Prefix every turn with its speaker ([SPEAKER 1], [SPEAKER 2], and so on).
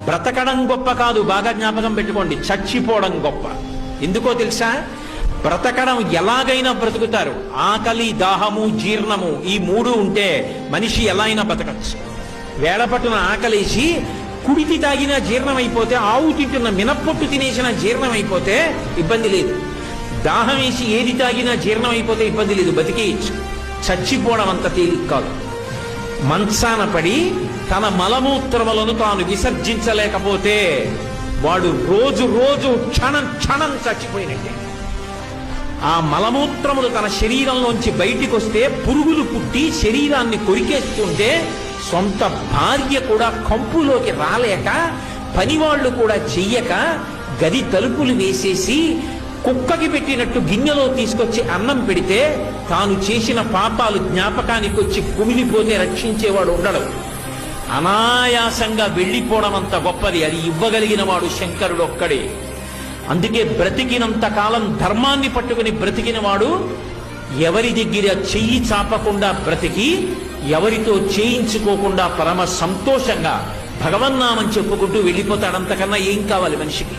[SPEAKER 1] బ్రతకడం గొప్ప కాదు, బాగా జ్ఞాపకం పెట్టుకోండి, చచ్చిపోవడం గొప్ప. ఎందుకో తెలుసా? బ్రతకడం ఎలాగైనా బ్రతుకుతారు. ఆకలి, దాహము, జీర్ణము ఈ మూడు ఉంటే మనిషి ఎలా అయినా బ్రతకచ్చు. వేళపట్టున ఆకలేసి కుడితి తాగినా జీర్ణం అయిపోతే, ఆవు తింటున్న మినప్పొట్టు తినేసిన జీర్ణం అయిపోతే ఇబ్బంది లేదు. దాహం వేసి ఏది తాగినా జీర్ణం అయిపోతే ఇబ్బంది లేదు, బతికేయచ్చు. చచ్చిపోవడం అంత తేలిక కాదు. మంచాన పడి తన మలమూత్రములను తాను విసర్జించలేకపోతే వాడు రోజు రోజు క్షణం క్షణం చచ్చిపోయినట్టే. ఆ మలమూత్రములు తన శరీరంలోంచి బయటికి వస్తే పురుగులు పుట్టి శరీరాన్ని కొరికేస్తుంటే సొంత భార్య కూడా కంపులోకి రాలేక, పనివాళ్లు కూడా చెయ్యక, గది తలుపులు వేసేసి కుక్కకి పెట్టినట్టు గిన్నెలో తీసుకొచ్చి అన్నం పెడితే తాను చేసిన పాపాలు జ్ఞాపకానికి వచ్చి కుమిలిపోతే రక్షించేవాడు ఉండడు. అనాయాసంగా వెళ్ళిపోవడం అంత గొప్పది. అది ఇవ్వగలిగిన వాడు శంకరుడు ఒక్కడే. అందుకే బ్రతికినంత కాలం ధర్మాన్ని పట్టుకుని బ్రతికిన వాడు ఎవరి దగ్గర చెయ్యి చాపకుండా బ్రతికి, ఎవరితో చేయించుకోకుండా పరమ సంతోషంగా భగవన్నామని చెప్పుకుంటూ వెళ్ళిపోతాడు. అంతకన్నా ఏం కావాలి మనిషికి?